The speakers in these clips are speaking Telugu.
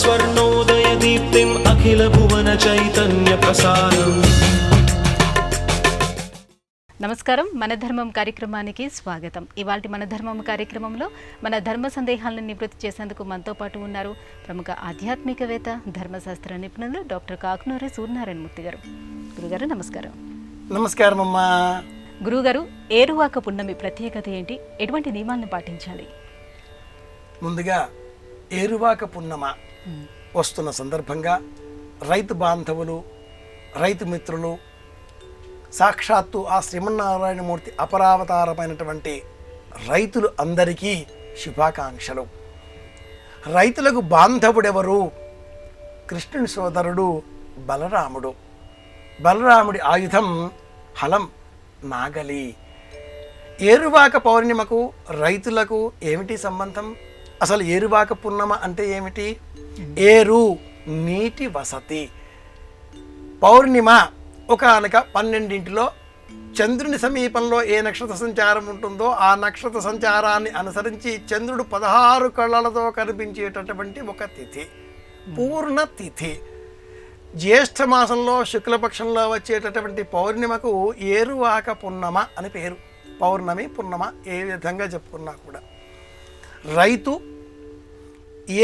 स्वर्णोदयदीप्तिम् अखिलभुवनचैतन्यप्रसारम्। నమస్కారం. మన ధర్మం కార్యక్రమానికి స్వాగతం. ఇవాల్టి మన ధర్మం కార్యక్రమంలో మన ధర్మ సందేహాలను నివృత్తి చేసేందుకు మనతో పాటు ఉన్నారు ప్రముఖ ఆధ్యాత్మికవేత్త, ధర్మశాస్త్ర నిపుణులు డాక్టర్ కాకునూరి సూర్యనారాయణమూర్తి గారు. గురుగారు నమస్కారం. నమస్కారం అమ్మా. గురుగారు, ఏరువాక పున్నమి ప్రత్యేకత ఏంటి? ఎటువంటి నియమాలను పాటించాలి? ముందుగా ఏరువాక పున్నమ వస్తున్న సందర్భంగా రైతు బాంధవులు, రైతు మిత్రులు, సాక్షాత్తు ఆ శ్రీమన్నారాయణమూర్తి అపరావతారమైనటువంటి రైతులు అందరికీ శుభాకాంక్షలు. రైతులకు బాంధవుడెవరు? కృష్ణుని సోదరుడు బలరాముడు. బలరాముడి ఆయుధం హలం, నాగలి. ఏరువాక పౌర్ణిమకు రైతులకు ఏమిటి సంబంధం? అసలు ఏరువాక పున్నమ అంటే ఏమిటి? ఏరు నీటి వసతి. పౌర్ణిమ ఒకనొక 12 చంద్రుని సమీపంలో ఏ నక్షత్ర సంచారం ఉంటుందో ఆ నక్షత్ర సంచారాన్ని అనుసరించి చంద్రుడు 16 కళ్ళలతో కనిపించేటటువంటి ఒక తిథి, పూర్ణ తిథి. జ్యేష్ఠ మాసంలో శుక్లపక్షంలో వచ్చేటటువంటి పౌర్ణిమకు ఏరువాక పున్నమ అని పేరు. పౌర్ణమి, పున్నమ ఏ విధంగా చెప్పుకున్నా కూడా రైతు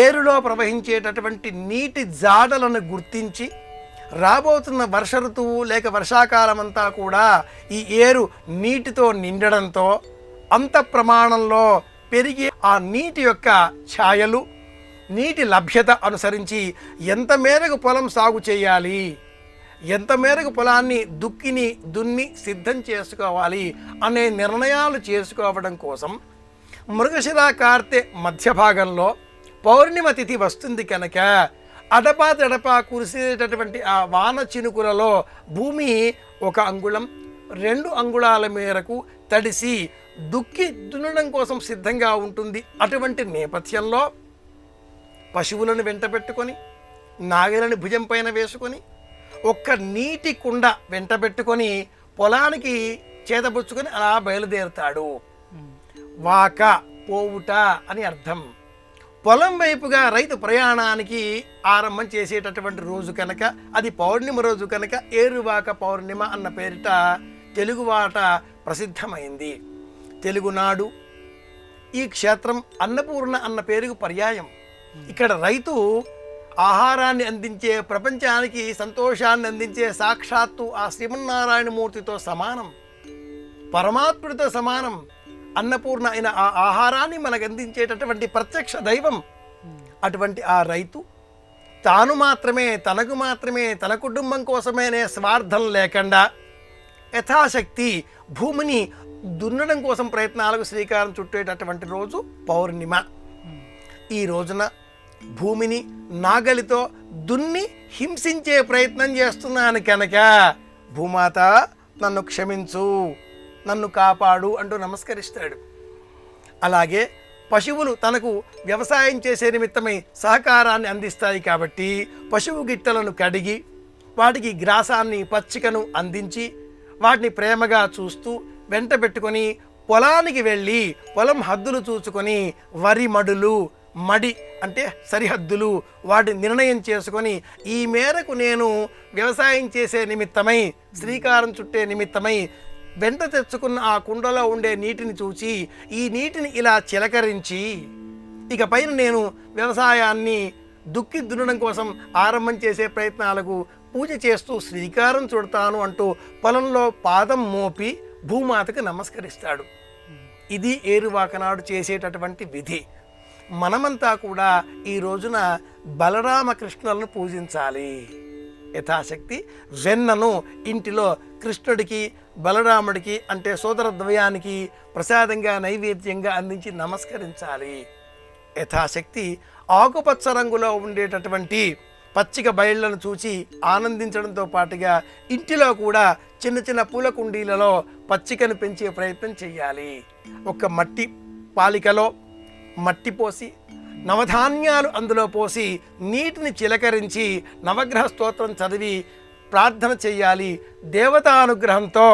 ఏరులో ప్రవహించేటటువంటి నీటి జాడలను గుర్తించి రాబోతున్న వర్ష ఋతువు లేక వర్షాకాలం అంతా కూడా ఈ ఏరు నీటితో నిండడంతో అంత ప్రమాణంలో పెరిగి ఆ నీటి యొక్క ఛాయలు, నీటి లభ్యత అనుసరించి ఎంత మేరకు పొలం సాగు చేయాలి, ఎంత మేరకు పొలాన్ని దున్ని సిద్ధం చేసుకోవాలి అనే నిర్ణయాలు చేసుకోవడం కోసం మృగశిర కార్తె మధ్య భాగంలో పౌర్ణిమ తిథి వస్తుంది కనుక అడపా కురిసేటటువంటి ఆ వాన చినుకులలో భూమి 1 అంగుళం 2 అంగుళాల మేరకు తడిసి దున్నడం కోసం సిద్ధంగా ఉంటుంది. అటువంటి నేపథ్యంలో పశువులను వెంట పెట్టుకొని, నాగలిని భుజం పైన వేసుకొని, ఒక్క నీటి కుండ వెంట పెట్టుకొని పొలానికి చేతపుచ్చుకొని అలా బయలుదేరుతాడు. వాక పోవుట అని అర్థం. పొలం వైపుగా రైతు ప్రయాణానికి ఆరంభం చేసేటటువంటి రోజు కనుక అది పౌర్ణిమ రోజు కనుక ఏరువాక పౌర్ణిమ అన్న పేరిట తెలుగువాట ప్రసిద్ధమైంది. తెలుగునాడు, ఈ క్షేత్రం అన్నపూర్ణ అన్న పేరుకు పర్యాయం. ఇక్కడ రైతు ఆహారాన్ని అందించే, ప్రపంచానికి సంతోషాన్ని అందించే సాక్షాత్తు ఆ శ్రీమన్నారాయణమూర్తితో సమానం, పరమాత్ముడితో సమానం. అన్నపూర్ణ అయిన ఆ ఆహారాన్ని మనకు అందించేటటువంటి ప్రత్యక్ష దైవం. అటువంటి ఆ రైతు తాను మాత్రమే, తనకు మాత్రమే, తన కుటుంబం కోసమేనే స్వార్థం లేకుండా యథాశక్తి భూమిని దున్నడం కోసం ప్రయత్నాలకు శ్రీకారం చుట్టేటటువంటి రోజు పౌర్ణిమ. ఈ రోజున భూమిని నాగలితో దున్ని హింసించే ప్రయత్నం చేస్తున్నాను కనుక భూమాత నన్ను క్షమించు, నన్ను కాపాడు అంటూ నమస్కరిస్తాడు. అలాగే పశువులు తనకు వ్యవసాయం చేసే నిమిత్తమై సహకారాన్ని అందిస్తాయి కాబట్టి పశువు గిట్టలను కడిగి వాటికి గ్రాసాన్ని, పచ్చికను అందించి వాటిని ప్రేమగా చూస్తూ వెంట పెట్టుకొని పొలానికి వెళ్ళి పొలం హద్దులు చూసుకొని వరి మడి అంటే సరిహద్దులు వాటి నిర్ణయం చేసుకొని ఈ మేరకు నేను వ్యవసాయం చేసే నిమిత్తమై, శ్రీకారం చుట్టే నిమిత్తమై వెంట తెచ్చుకున్న ఆ కుండలో ఉండే నీటిని చూచి ఈ నీటిని ఇలా చిలకరించి ఇక పైన నేను వ్యవసాయాన్ని దున్నడం కోసం ఆరంభం చేసే ప్రయత్నాలకు పూజ చేస్తూ శ్రీకారం చుడతాను అంటూ పొలంలో పాదం మోపి భూమాతకు నమస్కరిస్తాడు. ఇది ఏరువాకనాడు చేసేటటువంటి విధి. మనమంతా కూడా ఈ రోజున బలరామకృష్ణులను పూజించాలి. యథాశక్తి వెన్నను ఇంటిలో కృష్ణుడికి, బలరాముడికి అంటే సోదరద్వయానికి ప్రసాదంగా నైవేద్యంగా అందించి నమస్కరించాలి. యథాశక్తి ఆకుపచ్చ రంగులో ఉండేటటువంటి పచ్చిక బయళ్లను చూసి ఆనందించడంతో పాటుగా ఇంటిలో కూడా చిన్న చిన్న పూల కుండీలలో పచ్చికను పెంచే ప్రయత్నం చేయాలి. ఒక మట్టి పాలికలో మట్టి పోసి నవధాన్యాలు అందులో పోసి నీటిని చిలకరించి నవగ్రహ స్తోత్రం చదివి ప్రార్థన చెయ్యాలి. దేవతానుగ్రహంతో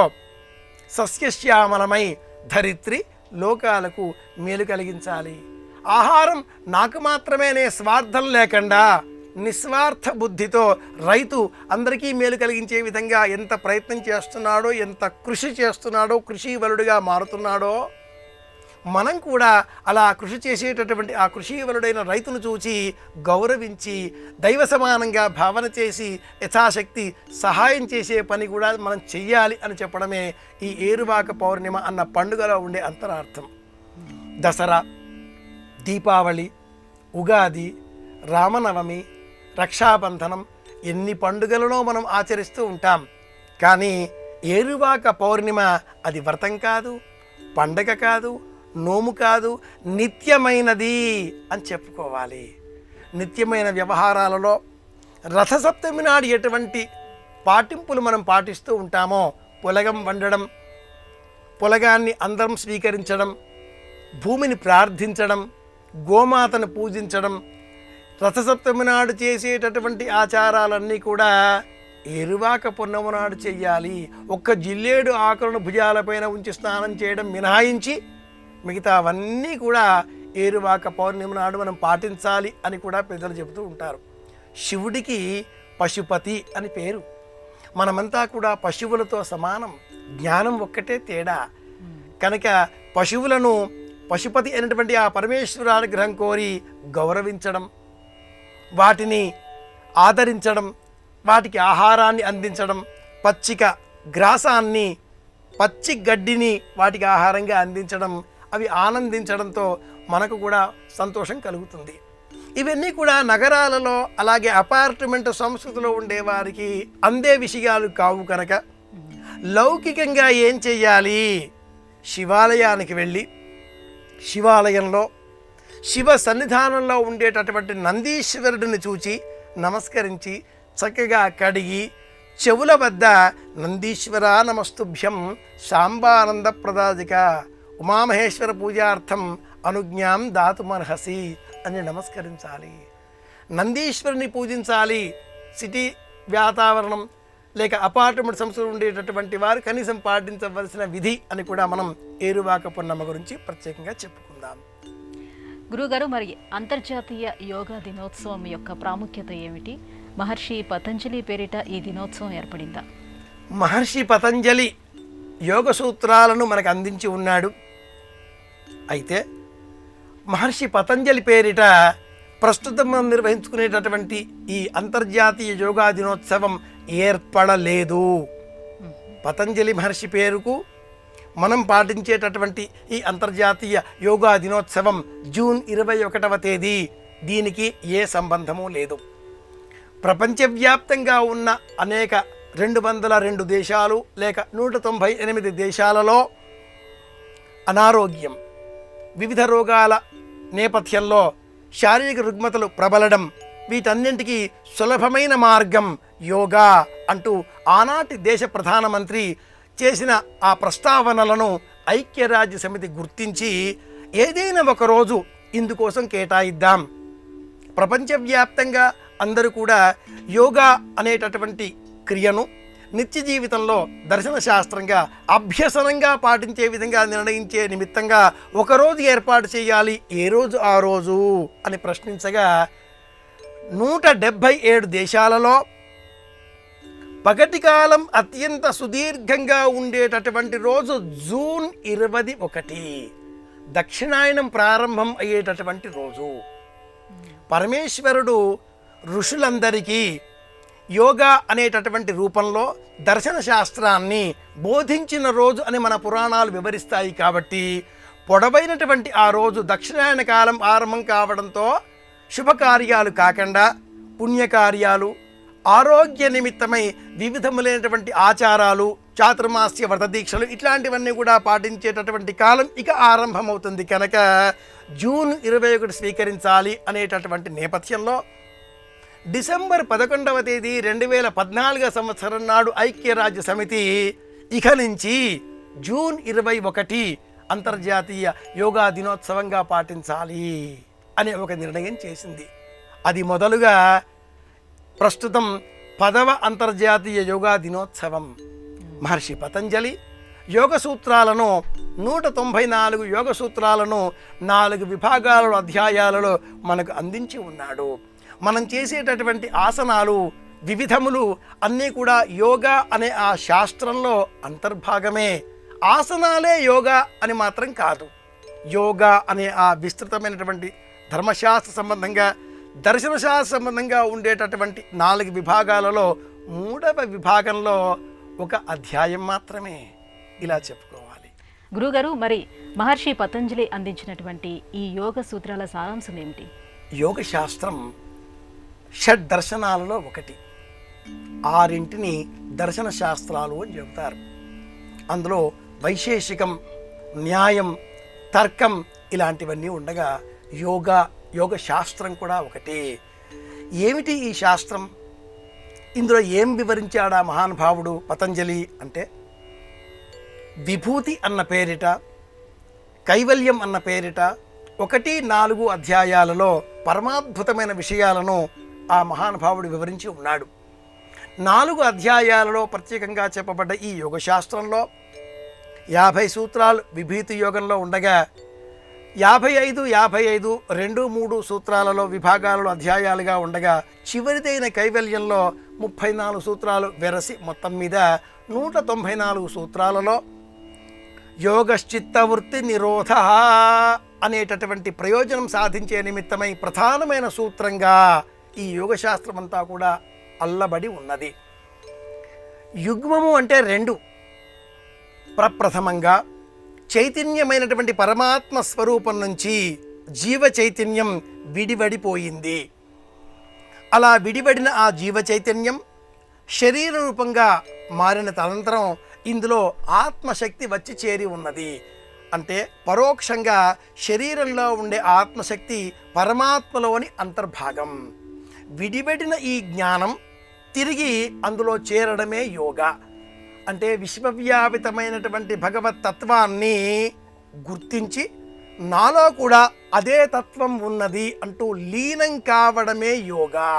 సస్యశ్యామలమై ధరిత్రి లోకాలకు మేలు కలిగించాలి. ఆహారం నాకు మాత్రమే అనే స్వార్థం లేకుండా నిస్వార్థ బుద్ధితో రైతు అందరికీ మేలు కలిగించే విధంగా ఎంత ప్రయత్నం చేస్తున్నాడో, ఎంత కృషి చేస్తున్నాడో, కృషీవలుడిగా మారుతున్నాడో, మనం కూడా అలా కృషి చేసేటటువంటి ఆ కృషీవలుడైన రైతును చూచి గౌరవించి దైవ సమానంగా భావన చేసి యథాశక్తి సహాయం చేసే పని కూడా మనం చెయ్యాలి అని చెప్పడమే ఈ ఏరువాక పౌర్ణిమ అన్న పండుగలో ఉండే అంతరార్థం. దసరా, దీపావళి, ఉగాది, రామనవమి, రక్షాబంధనం ఎన్ని పండుగలలో మనం ఆచరిస్తూ ఉంటాం. కానీ ఏరువాక పౌర్ణిమ అది వ్రతం కాదు, పండగ కాదు, నోము కాదు, నిత్యమైనది అని చెప్పుకోవాలి. నిత్యమైన వ్యవహారాలలో రథసప్తమి నాడు ఎటువంటి పాటింపులు మనం పాటిస్తూ ఉంటామో, పులగం వండడం, పులగాన్ని అందరం స్వీకరించడం, భూమిని ప్రార్థించడం, గోమాతను పూజించడం, రథసప్తమి నాడు చేసేటటువంటి ఆచారాలన్నీ కూడా ఏరువాక పున్నమ నాడు చెయ్యాలి. ఒక్క జిల్లేడు ఆకులను భుజాలపైన ఉంచి స్నానం చేయడం మినహాయించి మిగతా అవన్నీ కూడా ఏరువాక పౌర్ణిమ నాడు మనం పాటించాలి అని కూడా పెద్దలు చెబుతూ ఉంటారు. శివుడికి పశుపతి అని పేరు. మనమంతా కూడా పశువులతో సమానం, జ్ఞానం ఒక్కటే తేడా. కనుక పశువులను పశుపతి అయినటువంటి ఆ పరమేశ్వర అనుగ్రహం కోరి గౌరవించడం, వాటిని ఆదరించడం, వాటికి ఆహారాన్ని అందించడం, పచ్చిక గ్రాసాన్ని, పచ్చి గడ్డిని వాటికి ఆహారంగా అందించడం, అవి ఆనందించడంతో మనకు కూడా సంతోషం కలుగుతుంది. ఇవన్నీ కూడా నగరాలలో అలాగే అపార్ట్మెంట్ సంస్కృతిలో ఉండేవారికి అందే విషయాలు కావు. కనుక లౌకికంగా ఏం చెయ్యాలి? శివాలయానికి వెళ్ళి శివాలయంలో శివ సన్నిధానంలో ఉండేటటువంటి నందీశ్వరుడిని చూచి నమస్కరించి చక్కగా కడిగి చెవుల వద్ద నందీశ్వర నమస్తుభ్యం శాంబానంద ప్రదాజిక ఉమామహేశ్వర పూజార్థం అనుజ్ఞాం దాతుమర్హసి అని నమస్కరించాలి. నందీశ్వరుని పూజించాలి. సిటీ వాతావరణం లేక అపార్ట్మెంట్ సంస్థలు ఉండేటటువంటి వారు కనీసం పాటించవలసిన విధి అని కూడా మనం ఏరువాక పున్నమ గురించి ప్రత్యేకంగా చెప్పుకుందాం. గురుగారు, మరి అంతర్జాతీయ యోగా దినోత్సవం యొక్క ప్రాముఖ్యత ఏమిటి? మహర్షి పతంజలి పేరిట ఈ దినోత్సవం ఏర్పడిందా? మహర్షి పతంజలి యోగ సూత్రాలను మనకు అందించి ఉన్నాడు. అయితే మహర్షి పతంజలి పేరిట ప్రస్తుతం మనం నిర్వహించుకునేటటువంటి ఈ అంతర్జాతీయ యోగా దినోత్సవం ఏర్పడలేదు. పతంజలి మహర్షి పేరుకు మనం పాటించేటటువంటి ఈ అంతర్జాతీయ యోగా దినోత్సవం జూన్ 21వ తేదీ, దీనికి ఏ సంబంధము లేదు. ప్రపంచవ్యాప్తంగా ఉన్న అనేక 202 దేశాలు లేక 198 దేశాలలో అనారోగ్యం, వివిధ రోగాల నేపథ్యంలో శారీరక రుగ్మతలు ప్రబలడం, వీటన్నింటికీ సులభమైన మార్గం యోగా అంటూ ఆనాటి దేశ ప్రధానమంత్రి చేసిన ఆ ప్రస్తావనలను ఐక్యరాజ్య సమితి గుర్తించి ఏదైనా ఒకరోజు ఇందుకోసం కేటాయిద్దాం. ప్రపంచవ్యాప్తంగా అందరూ కూడా యోగా అనేటటువంటి క్రియను నిత్య జీవితంలో దర్శన శాస్త్రంగా అభ్యసనంగా పాటించే విధంగా నిర్ణయించే నిమిత్తంగా ఒకరోజు ఏర్పాటు చేయాలి. ఏ రోజు ఆ రోజు అని ప్రశ్నించగా 177 దేశాలలో పగటి కాలం అత్యంత సుదీర్ఘంగా ఉండేటటువంటి రోజు జూన్ 21, దక్షిణాయనం ప్రారంభం అయ్యేటటువంటి రోజు. పరమేశ్వరుడు ఋషులందరికీ యోగా అనేటటువంటి రూపంలో దర్శన శాస్త్రాన్ని బోధించిన రోజు అని మన పురాణాలు వివరిస్తాయి. కాబట్టి పొడవైనటువంటి ఆ రోజు దక్షిణాయన కాలం ఆరంభం కావడంతో శుభకార్యాలు కాకుండా పుణ్యకార్యాలు, ఆరోగ్య నిమిత్తమై వివిధములైనటువంటి ఆచారాలు, చాతుర్మాస్య వ్రత దీక్షలు ఇట్లాంటివన్నీ కూడా పాటించేటటువంటి కాలం ఇక ఆరంభమవుతుంది. కనుక జూన్ 21 స్వీకరించాలి అనేటటువంటి నేపథ్యంలో డిసెంబర్ 11వ తేదీ 2014 సంవత్సరం నాడు ఐక్యరాజ్య సమితి ఇక నుంచి జూన్ 21 అంతర్జాతీయ యోగా దినోత్సవంగా పాటించాలి అనే ఒక నిర్ణయం చేసింది. అది మొదలుగా ప్రస్తుతం 10వ అంతర్జాతీయ యోగా దినోత్సవం. మహర్షి పతంజలి యోగ సూత్రాలను 194 యోగ సూత్రాలను 4 విభాగాలలో అధ్యాయాలలో మనకు అందించి ఉన్నాడు. మనం చేసేటటువంటి ఆసనాలు వివిధములు అన్నీ కూడా యోగా అనే ఆ శాస్త్రంలో అంతర్భాగమే. ఆసనాలే యోగా అని మాత్రం కాదు. యోగా అనే ఆ విస్తృతమైనటువంటి ధర్మశాస్త్ర సంబంధంగా దర్శనశాస్త్ర సంబంధంగా ఉండేటటువంటి 4 విభాగాలలో 3వ విభాగంలో ఒక అధ్యాయం మాత్రమే ఇలా చెప్పుకోవాలి. గురుగారు, మరి మహర్షి పతంజలి అందించినటువంటి ఈ యోగ సూత్రాల సారాంశం ఏమిటి? యోగ శాస్త్రం షడ్ దర్శనాలలో ఒకటి. 6 దర్శన శాస్త్రాలు అని చెబుతారు. అందులో వైశేషికం, న్యాయం, తర్కం ఇలాంటివన్నీ ఉండగా యోగ శాస్త్రం కూడా ఒకటి. ఏమిటి ఈ శాస్త్రం? ఇందులో ఏం వివరించాడా మహానుభావుడు పతంజలి అంటే, విభూతి అన్న పేరిట, కైవల్యం అన్న పేరిట 1-4 అధ్యాయాలలో పరమాద్భుతమైన విషయాలను ఆ మహానుభావుడు వివరించి ఉన్నాడు. 4 అధ్యాయాలలో ప్రత్యేకంగా చెప్పబడ్డ ఈ యోగ శాస్త్రంలో 50 సూత్రాలు విభూతి యోగంలో ఉండగా 55, 2, 3 సూత్రాలలో విభాగాలలో అధ్యాయాలుగా ఉండగా చివరిదైన కైవల్యంలో 34 సూత్రాలు వెరసి మొత్తం మీద 194 సూత్రాలలో యోగశ్చిత్తవృత్తి నిరోధ అనేటటువంటి ప్రయోజనం సాధించే నిమిత్తమై ప్రధానమైన సూత్రంగా ఈ యోగశాస్త్రం అంతా కూడా అల్లబడి ఉన్నది. యుగ్మము అంటే 2. ప్రప్రథమంగా చైతన్యమైనటువంటి పరమాత్మ స్వరూపం నుంచి జీవ చైతన్యం విడివడిపోయింది. అలా విడివడిన ఆ జీవ చైతన్యం శరీర రూపంగా మారిన తదనంతరం ఇందులో ఆత్మశక్తి వచ్చి చేరి ఉన్నది. అంటే పరోక్షంగా శరీరంలో ఉండే ఆత్మశక్తి పరమాత్మలోని అంతర్భాగం. విడివడిన ఈ జ్ఞానం తిరిగి అందులో చేరడమే యోగా. అంటే విశ్వవ్యాపితమైనటువంటి భగవత్ తత్వాన్ని గుర్తించి నాలో కూడా అదే తత్వం ఉన్నది అంటూ లీనం కావడమే yoga.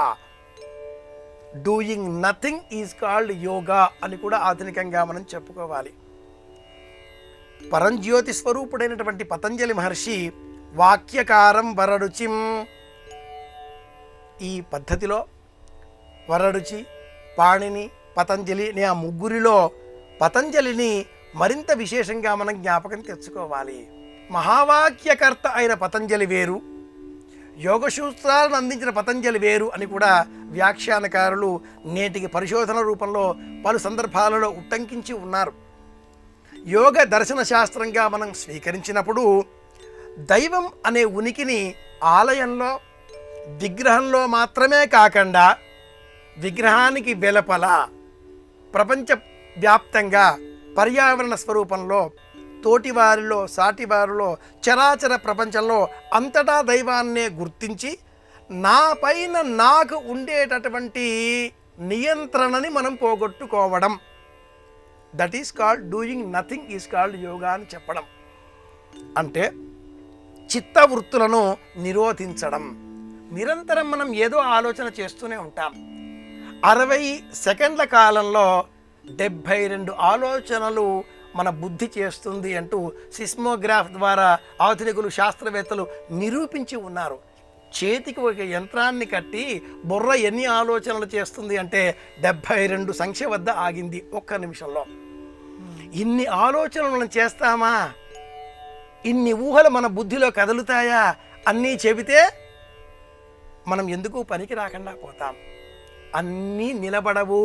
Doing nothing is called yoga అని కూడా ఆధునికంగా మనం చెప్పుకోవాలి. పరంజ్యోతి స్వరూపుడైనటువంటి పతంజలి మహర్షి వాక్యకారం వరరుచిం, ఈ పద్ధతిలో వరరుచి, పాణిని, పతంజలి అనే ఆ ముగ్గురిలో పతంజలిని మరింత విశేషంగా మనం జ్ఞాపకం తెచ్చుకోవాలి. మహావాక్యకర్త అయిన పతంజలి వేరు, యోగసూత్రాలను అందించిన పతంజలి వేరు అని కూడా వ్యాఖ్యానకారులు నేటికి పరిశోధన రూపంలో పలు సందర్భాలలో ఉట్టంకించి ఉన్నారు. యోగ దర్శన శాస్త్రంగా మనం స్వీకరించినప్పుడు దైవం అనే ఉనికిని ఆలయంలో విగ్రహంలో మాత్రమే కాకుండా విగ్రహానికి వెలుపల ప్రపంచ వ్యాప్తంగా పర్యావరణ స్వరూపంలో తోటివారిలో, సాటివారిలో, చరాచర ప్రపంచంలో అంతటా దైవాన్నే గుర్తించి నా పైన నాకు ఉండేటటువంటి నియంత్రణని మనం పోగొట్టుకోవడం, that is called doing nothing is called yoga అని చెప్పడం. అంటే చిత్తవృత్తులను నిరోధించడం. నిరంతరం మనం ఏదో ఆలోచన చేస్తూనే ఉంటాం. 60 సెకండ్ల కాలంలో 72 ఆలోచనలు మన బుద్ధి చేస్తుంది అంటూ సిస్మోగ్రాఫ్ ద్వారా ఆధునికులు, శాస్త్రవేత్తలు నిరూపించి ఉన్నారు. చేతికి ఒక యంత్రాన్ని కట్టి బుర్ర ఎన్ని ఆలోచనలు చేస్తుంది అంటే 72 సంఖ్య వద్ద ఆగింది 1 నిమిషంలో. ఇన్ని ఆలోచనలు మనం చేస్తామా? ఇన్ని ఊహలు మన బుద్ధిలో కదులుతాయా? అన్నీ చెబితే మనం ఎందుకు పనికి రాకుండా పోతాం. అన్నీ నిలబడవు,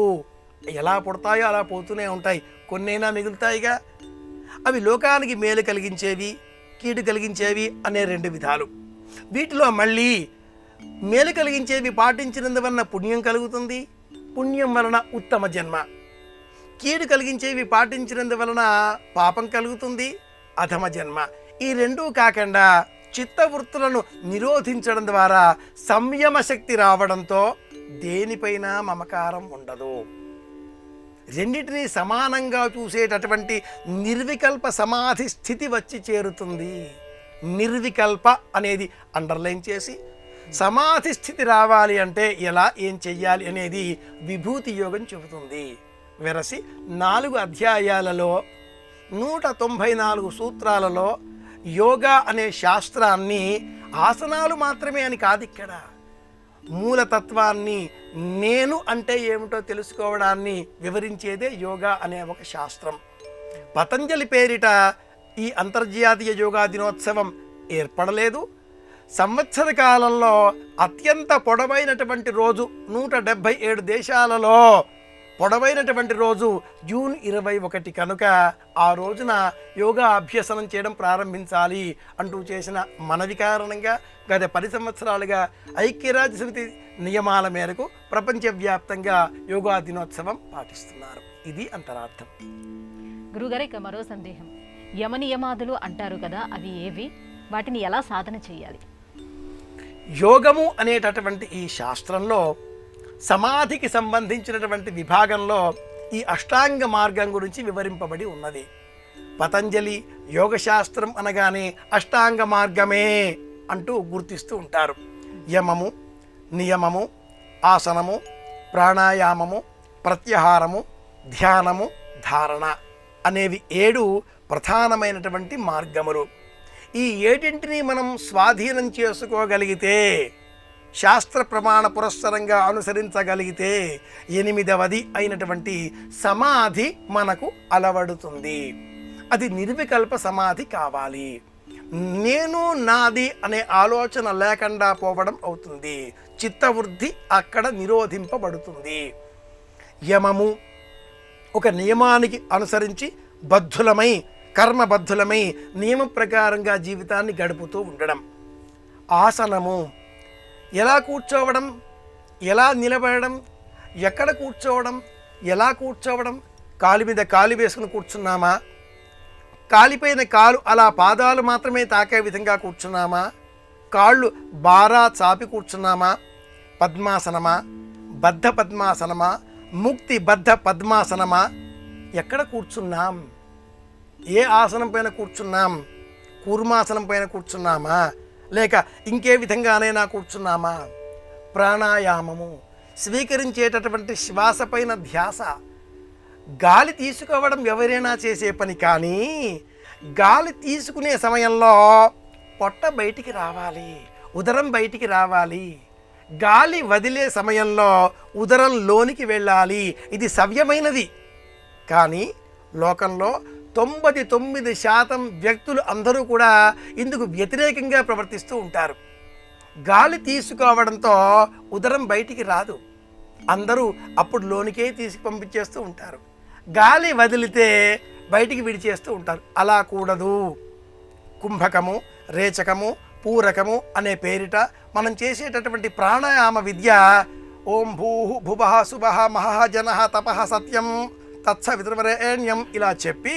ఎలా పుడతాయో అలా పోతూనే ఉంటాయి. కొన్నైనా మిగులుతాయిగా. అవి లోకానికి మేలు కలిగించేవి, కీడు కలిగించేవి అనే 2 విధాలు. వీటిలో మళ్ళీ మేలు కలిగించేవి పాటించినందువలన పుణ్యం కలుగుతుంది, పుణ్యం వలన ఉత్తమ జన్మ. కీడు కలిగించేవి పాటించినందువలన పాపం కలుగుతుంది, అధమ జన్మ. ఈ 2 కాకుండా చిత్తవృత్తులను నిరోధించడం ద్వారా సంయమ శక్తి రావడంతో దేనిపైన మమకారం ఉండదు. రెండింటినీ సమానంగా చూసేటటువంటి నిర్వికల్ప సమాధి స్థితి వచ్చి చేరుతుంది. నిర్వికల్ప అనేది అండర్లైన్ చేసి సమాధి స్థితి రావాలి అంటే ఎలా, ఏం చెయ్యాలి అనేది విభూతి యోగం చెబుతుంది. వెరసి 4 అధ్యాయాలలో 194 సూత్రాలలో యోగా అనే శాస్త్రాన్ని ఆసనాలు మాత్రమే అని కాదు, ఇక్కడ మూలతత్వాన్ని, నేను అంటే ఏమిటో తెలుసుకోవడాన్ని వివరించేదే యోగా అనే ఒక శాస్త్రం. పతంజలి పేరిట ఈ అంతర్జాతీయ యోగా దినోత్సవం ఏర్పడలేదు. సంవత్సర కాలంలో అత్యంత పొడవైనటువంటి రోజు 177 దేశాలలో పొడవైనటువంటి రోజు జూన్ 21 కనుక ఆ రోజున యోగా అభ్యసనం చేయడం ప్రారంభించాలి అంటూ చేసిన మనవి కారణంగా గత 10 సంవత్సరాలుగా ఐక్యరాజ్య సమితి నియమాల మేరకు ప్రపంచవ్యాప్తంగా యోగా దినోత్సవం పాటిస్తున్నారు. ఇది అంతరార్థం. గురుగారు, ఇక మరో సందేహం. యమ నియమాదులు అంటారు కదా, అవి ఏవి? వాటిని ఎలా సాధన చేయాలి? యోగము అనేటటువంటి ఈ శాస్త్రంలో సమాధికి సంబంధించినటువంటి విభాగంలో ఈ అష్టాంగ మార్గం గురించి వివరింపబడి ఉన్నది. పతంజలి యోగశాస్త్రం అనగానే అష్టాంగ మార్గమే అంటూ గుర్తిస్తూ ఉంటారు. యమము, నియమము, ఆసనము, ప్రాణాయామము, ప్రత్యాహారము, ధ్యానము, ధారణ అనేవి 7 ప్రధానమైనటువంటి మార్గములు. ఈ 7టిని మనం స్వాధీనం చేసుకోగలిగితే, శాస్త్ర ప్రమాణ పురస్సరంగా అనుసరించగలిగితే 8వది అయినటువంటి సమాధి మనకు అలవడుతుంది. అది నిర్వికల్ప సమాధి కావాలి. నేను నాది అనే ఆలోచన లేకుండా పోవడం అవుతుంది. చిత్తవృద్ధి అక్కడ నిరోధింపబడుతుంది. యమము ఒక నియమానికి అనుసరించి బద్ధులమై, కర్మబద్ధులమై నియమ ప్రకారంగా జీవితాన్ని గడుపుతూ ఉండడం. ఆసనము ఎలా కూర్చోవడం, ఎలా నిలబడడం, ఎక్కడ కూర్చోవడం, ఎలా కూర్చోవడం, కాలు మీద కాలు వేసుకుని కూర్చున్నామా, కాలిపైన కాలు అలా పాదాలు మాత్రమే తాకే విధంగా కూర్చున్నామా, కాళ్ళు బారా చాపి కూర్చున్నామా, పద్మాసనమా, బద్ధ పద్మాసనమా, ముక్తి బద్ధ పద్మాసనమా, ఎక్కడ కూర్చున్నాం, ఏ ఆసనం పైన కూర్చున్నాం, కూర్మాసనం పైన కూర్చున్నామా, లేక ఇంకే విధంగానైనా కూర్చున్నామా. ప్రాణాయామము స్వీకరించేటటువంటి శ్వాస పైన ధ్యాస. గాలి తీసుకోవడం ఎవరైనా చేసే పని, కానీ గాలి తీసుకునే సమయంలో పొట్ట బయటికి రావాలి, ఉదరం బయటికి రావాలి. గాలి వదిలే సమయంలో ఉదరం లోనికి వెళ్ళాలి. ఇది సవ్యమైనది. కానీ లోకంలో 99% వ్యక్తులు అందరూ కూడా ఇందుకు వ్యతిరేకంగా ప్రవర్తిస్తూ ఉంటారు. గాలి తీసుకోవడంతో ఉదరం బయటికి రాదు, అందరూ అప్పుడు లోనికే తీసి పంపించేస్తూ ఉంటారు. గాలి వదిలితే బయటికి విడిచేస్తూ ఉంటారు. అలా కూడదు. కుంభకము, రేచకము, పూరకము అనే పేరిట మనం చేసేటటువంటి ప్రాణాయామ విద్య ఓం భూః భువః సువః మహః జనః తపః సత్యం తత్సవితుర్వరేణ్యం ఇలా చెప్పి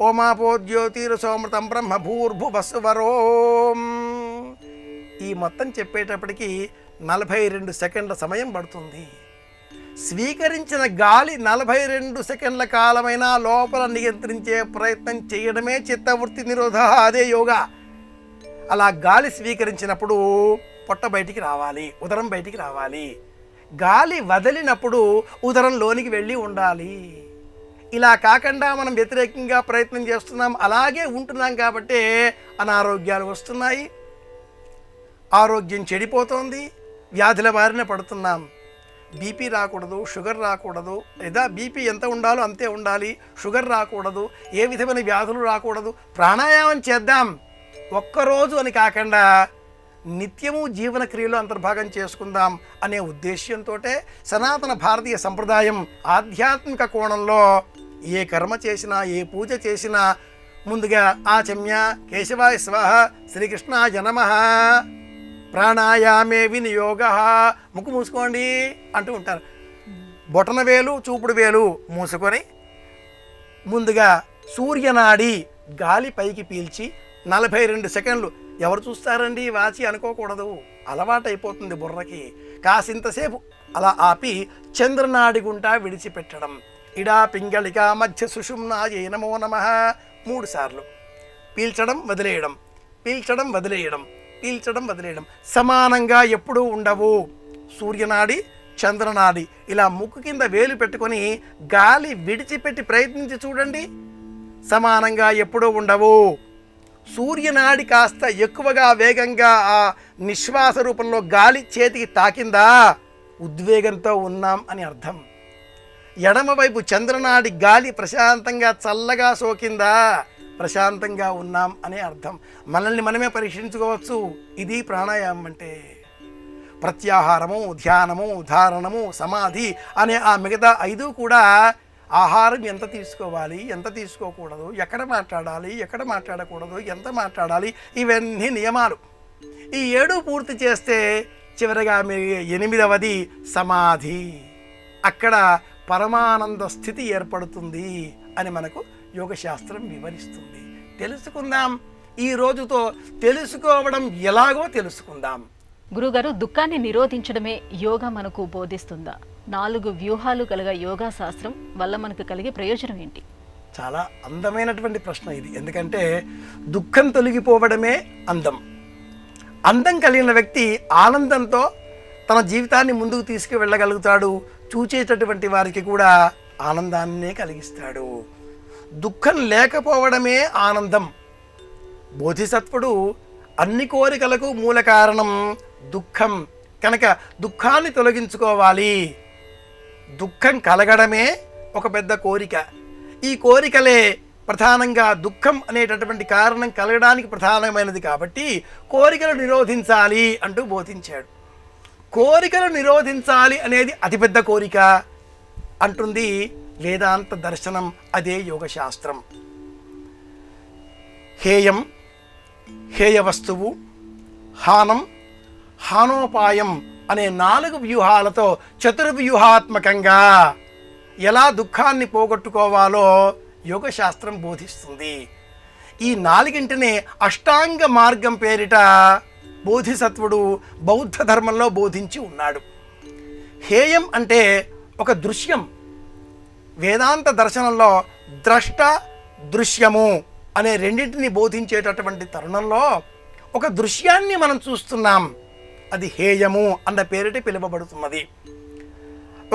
ఓమాపో జ్యోతిరసోమృతం బ్రహ్మ భూర్భువస్సువరోం ఈ మొత్తం చెప్పేటప్పటికి 42 సెకండ్ల సమయం పడుతుంది. స్వీకరించిన గాలి 42 సెకండ్ల కాలమైనా లోపల నియంత్రించే ప్రయత్నం చేయడమే చిత్తవృత్తి నిరోధ, అదే యోగా. అలా గాలి స్వీకరించినప్పుడు పొట్ట బయటికి రావాలి, ఉదరం బయటికి రావాలి. గాలి వదిలినప్పుడు ఉదరం లోనికి వెళ్ళి ఉండాలి. ఇలా కాకుండా మనం వ్యతిరేకంగా ప్రయత్నం చేస్తున్నాం, అలాగే ఉంటున్నాం కాబట్టి అనారోగ్యాలు వస్తున్నాయి, ఆరోగ్యం చెడిపోతోంది, వ్యాధుల బారిన పడుతున్నాం. బీపీ రాకూడదు, షుగర్ రాకూడదు, లేదా బీపీ ఎంత ఉండాలో అంతే ఉండాలి, షుగర్ రాకూడదు, ఏ విధమైన వ్యాధులు రాకూడదు. ప్రాణాయామం చేద్దాం, ఒక్కరోజు అని కాకుండా నిత్యము జీవన క్రియలో అంతర్భాగం చేసుకుందాం అనే ఉద్దేశ్యంతో సనాతన భారతీయ సంప్రదాయం ఆధ్యాత్మిక కోణంలో ఏ కర్మ చేసినా, ఏ పూజ చేసినా ముందుగా ఆచమ్య కేశవాయ స్వాహ, శ్రీకృష్ణాయ నమః, ప్రాణాయామే వినియోగ, ముక్కు మూసుకోండి అంటూ ఉంటారు. బొటన వేలు, చూపుడు వేలు మూసుకొని ముందుగా సూర్యనాడి గాలి పైకి పీల్చి 42 సెకండ్లు. ఎవరు చూస్తారండి వాచి అనుకోకూడదు, అలవాటు అయిపోతుంది బుర్రకి. కాసింతసేపు అలా ఆపి చంద్రనాడి గుంటా విడిచిపెట్టడం. ఇడా పింగళిక మధ్య సుషుమ్నాయ నమో నమః 3 సార్లు. పీల్చడం వదిలేయడం, పీల్చడం వదిలేయడం, పీల్చడం వదిలేయడం. సమానంగా ఎప్పుడూ ఉండవు. సూర్యనాడి, చంద్రనాడి ఇలా ముక్కు కింద వేలు పెట్టుకొని గాలి విడిచిపెట్టి ప్రయత్నించి చూడండి. సమానంగా ఎప్పుడూ ఉండవు. సూర్యనాడి కాస్త ఎక్కువగా వేగంగా ఆ నిశ్వాస రూపంలో గాలి చేతికి తాకిందా ఉద్వేగంతో ఉన్నాం అని అర్థం. ఎడమవైపు చంద్రనాడి గాలి ప్రశాంతంగా చల్లగా సోకిందా ప్రశాంతంగా ఉన్నాం అనే అర్థం. మనల్ని మనమే పరీక్షించుకోవచ్చు. ఇది ప్రాణాయామం అంటే. ప్రత్యాహారము, ధ్యానము, ధారణము, సమాధి అనే ఆ మిగతా 5 కూడా ఆహారం ఎంత తీసుకోవాలి, ఎంత తీసుకోకూడదు, ఎక్కడ మాట్లాడాలి, ఎక్కడ మాట్లాడకూడదు, ఎంత మాట్లాడాలి, ఇవన్నీ నియమాలు. ఈ 7 పూర్తి చేస్తే చివరిగా మీ 8వది సమాధి. అక్కడ పరమానంద స్థితి ఏర్పడుతుంది అని మనకు యోగశాస్త్రం వివరిస్తుంది. తెలుసుకుందాం. ఈ రోజుతో తెలుసుకోవడం ఎలాగో తెలుసుకుందాం. గురుగారు, దుఃఖాన్ని నిరోధించడమే యోగా మనకు బోధిస్తుందా? 4 వ్యూహాలు కలగ యోగా శాస్త్రం వల్ల మనకు కలిగే ప్రయోజనం ఏంటి? చాలా అందమైనటువంటి ప్రశ్న ఇది. ఎందుకంటే దుఃఖం తొలగిపోవడమే అందం. అందం కలిగిన వ్యక్తి ఆనందంతో తన జీవితాన్ని ముందుకు తీసుకువెళ్ళగలుగుతాడు. చూచేటటువంటి వారికి కూడా ఆనందాన్నే కలిగిస్తాడు. దుఃఖం లేకపోవడమే ఆనందం. బోధిసత్వుడు అన్ని కోరికలకు మూల కారణం దుఃఖం కనుక దుఃఖాన్ని తొలగించుకోవాలి. దుఃఖం కలగడమే ఒక పెద్ద కోరిక. ఈ కోరికలే ప్రధానంగా దుఃఖం అనేటటువంటి కారణం కలగడానికి ప్రధానమైనది కాబట్టి కోరికలు నిరోధించాలి అంటూ బోధించాడు. కోరికలు నిరోధించాలి అనేది అతిపెద్ద కోరిక అంటుంది వేదాంత దర్శనం. అదే యోగశాస్త్రం. హేయం, హేయ వస్తువు, హానం, హానోపాయం అనే 4 వ్యూహాలతో చతుర్వ్యూహాత్మకంగా ఎలా దుఃఖాన్ని పోగొట్టుకోవాలో యోగశాస్త్రం బోధిస్తుంది. ఈ 4ంటినే అష్టాంగ మార్గం పేరిట బోధిసత్వుడు బౌద్ధ ధర్మంలో బోధించి ఉన్నాడు. హేయం అంటే ఒక దృశ్యం. వేదాంత దర్శనంలో ద్రష్ట, దృశ్యము అనే రెండింటిని బోధించేటటువంటి తరుణంలో ఒక దృశ్యాన్ని మనం చూస్తున్నాం. అది హేయము అన్న పేరిట పిలువబడుతున్నది.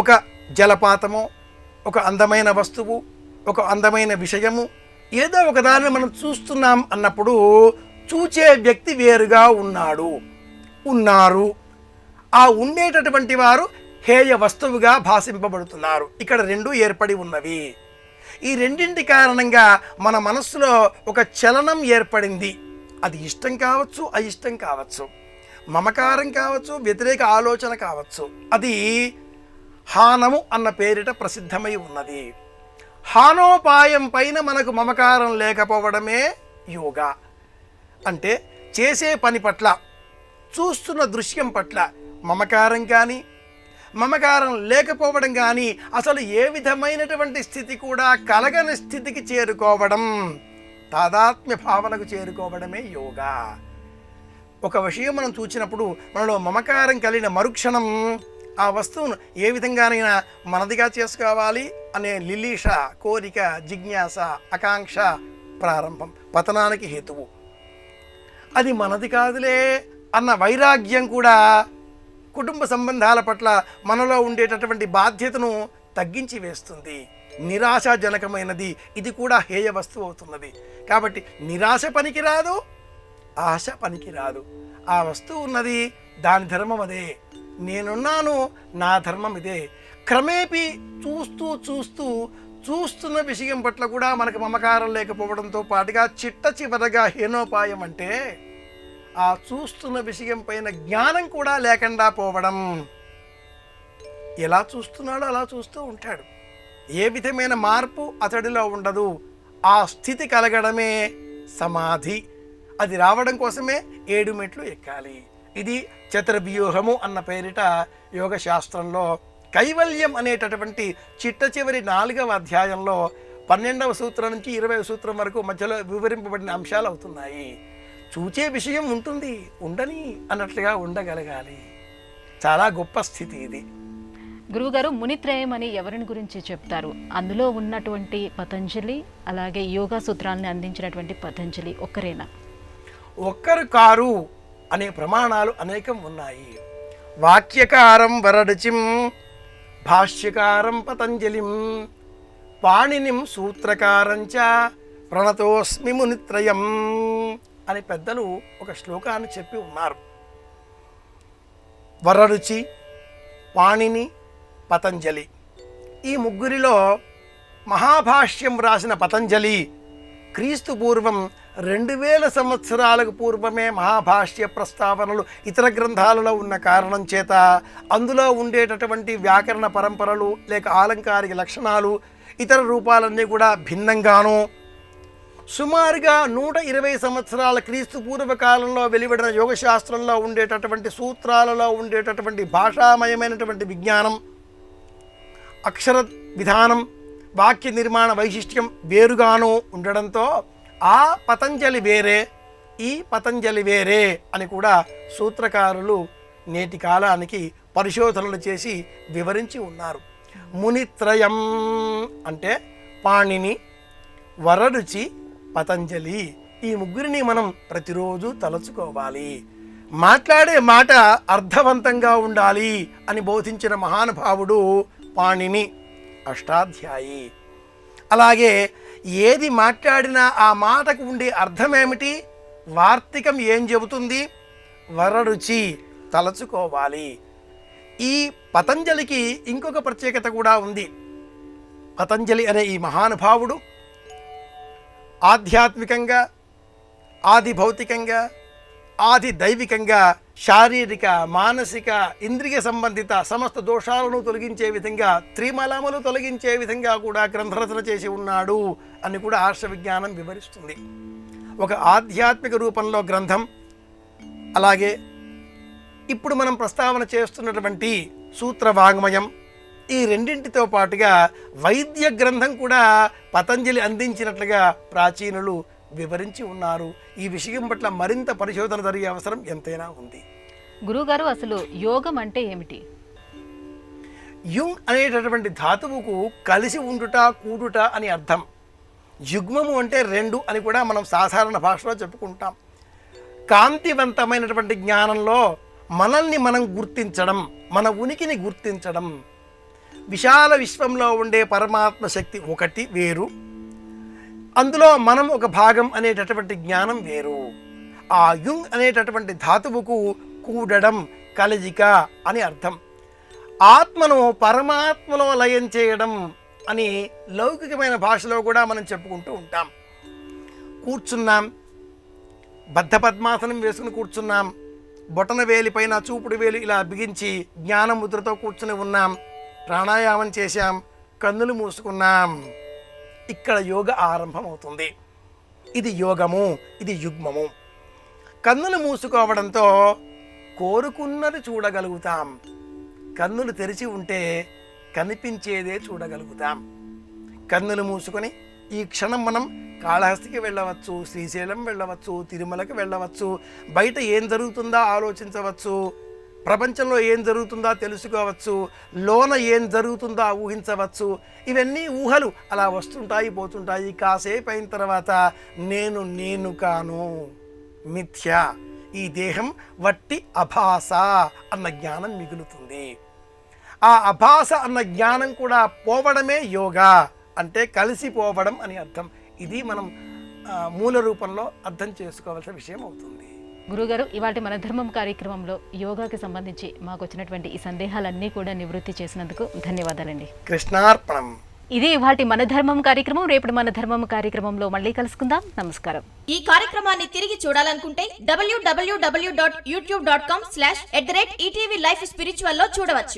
ఒక జలపాతము, ఒక అందమైన వస్తువు, ఒక అందమైన విషయము, ఏదో ఒకదాన్ని మనం చూస్తున్నాం అన్నప్పుడు చూచే వ్యక్తి వేరుగా ఉన్నారు. ఆ ఉండేటటువంటి వారు హేయ వస్తువుగా భాషింపబడుతున్నారు. ఇక్కడ 2 ఏర్పడి ఉన్నవి. ఈ రెండింటి కారణంగా మన మనస్సులో ఒక చలనం ఏర్పడింది. అది ఇష్టం కావచ్చు, అయిష్టం కావచ్చు, మమకారం కావచ్చు, వ్యతిరేక ఆలోచన కావచ్చు. అది హానము అన్న పేరిట ప్రసిద్ధమై ఉన్నది. హానోపాయం పైన మనకు మమకారం లేకపోవడమే యోగా. అంటే చేసే పని పట్ల, చూస్తున్న దృశ్యం పట్ల మమకారం కానీ, మమకారం లేకపోవడం కానీ, అసలు ఏ విధమైనటువంటి స్థితి కూడా కలగని స్థితికి చేరుకోవడం, తాదాత్మ్య భావనకు చేరుకోవడమే యోగా. ఒక విషయం మనం చూసినప్పుడు మనలో మమకారం కలిగిన మరుక్షణం ఆ వస్తువును ఏ విధంగానైనా మనదిగా చేసుకోవాలి అనే లిలీష, కోరిక, జిజ్ఞాస, ఆకాంక్ష ప్రారంభం, పతనానికి హేతువు. అది మనది కాదులే అన్న వైరాగ్యం కూడా కుటుంబ సంబంధాల పట్ల మనలో ఉండేటటువంటి బాధ్యతను తగ్గించి వేస్తుంది. నిరాశాజనకమైనది. ఇది కూడా హేయ వస్తువు అవుతున్నది. కాబట్టి నిరాశ పనికిరాదు, ఆశ పనికిరాదు. ఆ వస్తువు ఉన్నది, దాని ధర్మం అదే. నేనున్నాను, నా ధర్మం ఇదే. క్రమేపీ చూస్తున్న విషయం పట్ల కూడా మనకు మమకారం లేకపోవడంతో పాటుగా చివరగా హీనోపాయం అంటే ఆ చూస్తున్న విషయం పైన జ్ఞానం కూడా లేకుండా పోవడం. ఎలా చూస్తున్నాడో అలా చూస్తూ ఉంటాడు. ఏ విధమైన మార్పు అతడిలో ఉండదు. ఆ స్థితి కలగడమే సమాధి. అది రావడం కోసమే 7 మెట్లు ఎక్కాలి. ఇది చతుర్వ్యూహము అన్న పేరిట యోగ శాస్త్రంలో కైవల్యం అనేటటువంటి చిట్ట చివరి 4వ అధ్యాయంలో 12వ సూత్రం నుంచి 20వ సూత్రం వరకు మధ్యలో వివరింపబడిన అంశాలు అవుతున్నాయి. చూచే విషయం ఉంటుంది, ఉండని అన్నట్లుగా ఉండగలగాలి. చాలా గొప్ప స్థితి ఇది. గురువుగారు, మునిత్రయం అని ఎవరిని గురించి చెప్తారు? అందులో ఉన్నటువంటి పతంజలి, అలాగే యోగా సూత్రాన్ని అందించినటువంటి పతంజలి ఒక్కరేనా? ఒక్కరు కారు అనే ప్రమాణాలు అనేకం ఉన్నాయి. వాక్యకారం వరడచిం, భాష్యకారం పతంజలిం, పాణినిం సూత్రకారంచ, ప్రణతోస్మి మునిత్రయం అని పెద్దలు ఒక శ్లోకాన్ని చెప్పి ఉన్నారు. వరరుచి, పాణిని, పతంజలి ఈ ముగ్గురిలో మహాభాష్యం రాసిన పతంజలి క్రీస్తు పూర్వం 2000 సంవత్సరాలకు పూర్వమే మహాభాష్య ప్రస్తావనలు ఇతర గ్రంథాలలో ఉన్న కారణం చేత అందులో ఉండేటటువంటి వ్యాకరణ పరంపరలు లేక ఆలంకారిక లక్షణాలు ఇతర రూపాలన్నీ కూడా భిన్నంగాను సుమారుగా 120 సంవత్సరాల క్రీస్తు పూర్వకాలంలో వెలువడిన యోగశాస్త్రంలో ఉండేటటువంటి సూత్రాలలో ఉండేటటువంటి భాషామయమైనటువంటి విజ్ఞానం, అక్షర విధానం, వాక్య నిర్మాణ వైశిష్ట్యం వేరుగాను ఉండడంతో ఆ పతంజలి వేరే, ఈ పతంజలి వేరే అని కూడా సూత్రకారులు నేటి కాలానికి పరిశోధనలు చేసి వివరించి ఉన్నారు. మునిత్రయం అంటే పాణిని, వరరుచి, పతంజలి ఈ ముగ్గురిని మనం ప్రతిరోజు తలుచుకోవాలి. మాట్లాడే మాట అర్థవంతంగా ఉండాలి అని బోధించిన మహానుభావుడు పాణిని అష్టాధ్యాయి. అలాగే ఏది మాట్లాడినా ఆ మాటకు ఉండే అర్థమేమిటి, వార్తికం ఏం చెబుతుంది, వరరుచి తలచుకోవాలి. ఈ పతంజలికి ఇంకొక ప్రత్యేకత కూడా ఉంది. పతంజలి అనే ఈ మహానుభావుడు ఆధ్యాత్మికంగా, ఆది భౌతికంగా, ఆది దైవికంగా శారీరక, మానసిక, ఇంద్రియ సంబంధిత సమస్త దోషాలను తొలగించే విధంగా, త్రిమలములు తొలగించే విధంగా కూడా గ్రంథరచన చేసి ఉన్నాడు అని కూడా ఆర్ష విజ్ఞానం వివరిస్తుంది. ఒక ఆధ్యాత్మిక రూపంలో గ్రంథం, అలాగే ఇప్పుడు మనం ప్రస్తావన చేస్తున్నటువంటి సూత్ర వాంగ్మయం, ఈ రెండింటితో పాటుగా వైద్య గ్రంథం కూడా పతంజలి అందించినట్లుగా ప్రాచీనులు వివరించి ఉన్నారు. ఈ విషయం పట్ల మరింత పరిశోధన జరిగే అవసరం ఎంతైనా ఉంది. గురుగారు, అసలు యోగం అంటే ఏమిటి? యుంగ్ అనేటటువంటి ధాతువుకు కలిసి ఉండుట, కూడుట అని అర్థం. యుగ్మము అంటే రెండు అని కూడా మనం సాధారణ భాషలో చెప్పుకుంటాం. కాంతివంతమైనటువంటి జ్ఞానంలో మనల్ని మనం గుర్తించడం, మన ఉనికిని గుర్తించడం. విశాల విశ్వంలో ఉండే పరమాత్మ శక్తి ఒకటి వేరు, అందులో మనం ఒక భాగం అనేటటువంటి జ్ఞానం వేరు. ఆ యుంగ్ అనేటటువంటి ధాతువుకు కూడడం, కలయిక అని అర్థం. ఆత్మను పరమాత్మలో లయం చేయడం అని లౌకికమైన భాషలో కూడా మనం చెప్పుకుంటూ ఉంటాం. కూర్చున్నాం, బద్ధ పద్మాసనం వేసుకుని కూర్చున్నాం, బొటన వేలి పైన చూపుడు వేలు ఇలా బిగించి జ్ఞాన ముద్రతో కూర్చుని ఉన్నాం, ప్రాణాయామం చేశాం, కన్నులు మూసుకున్నాం. ఇక్కడ యోగ ఆరంభమవుతుంది. ఇది యోగము, ఇది యుగ్మము. కన్నులు మూసుకోవడంతో కోరుకున్నది చూడగలుగుతాం. కన్నులు తెరిచి ఉంటే కనిపించేదే చూడగలుగుతాం. కన్నులు మూసుకొని ఈ క్షణం మనం కాళహస్తికి వెళ్ళవచ్చు, శ్రీశైలం వెళ్ళవచ్చు, తిరుమలకి వెళ్ళవచ్చు, బయట ఏం జరుగుతుందో ఆలోచించవచ్చు, ప్రపంచంలో ఏం జరుగుతుందో తెలుసుకోవచ్చు, లోన ఏం జరుగుతుందో ఊహించవచ్చు. ఇవన్నీ ఊహలు అలా వస్తుంటాయి, పోతుంటాయి. కాసేపు అయిన తర్వాత నేను కాను, మిథ్య, ఈ దేహం వట్టి అభాస అన్న జ్ఞానం మిగులుతుంది. ఆ అభాస అన్న జ్ఞానం కూడా పోవడమే యోగా, అంటే కలిసిపోవడం అని అర్థం. ఇది మనం మూల రూపంలో అర్థం చేసుకోవాల్సిన విషయం అవుతుంది. గురుగారు, ఇవాటి మన ధర్మం కార్యక్రమంలో యోగాకి సంబంధించి మాకు వచ్చినటువంటి ఈ సందేహాలన్నీ కూడా నివృత్తి చేసినందుకు ధన్యవాదాలండి. కృష్ణార్పణం. ఇది ఇవాటి మన ధర్మం కార్యక్రమం. రేపటి మన ధర్మం కార్యక్రమంలో మళ్ళీ కలుసుకుందాం. నమస్కారం. ఈ కార్యక్రమాన్ని తిరిగి చూడాలనుకుంటే www.youtube.com/@ETV Life Spiritual లో చూడవచ్చు.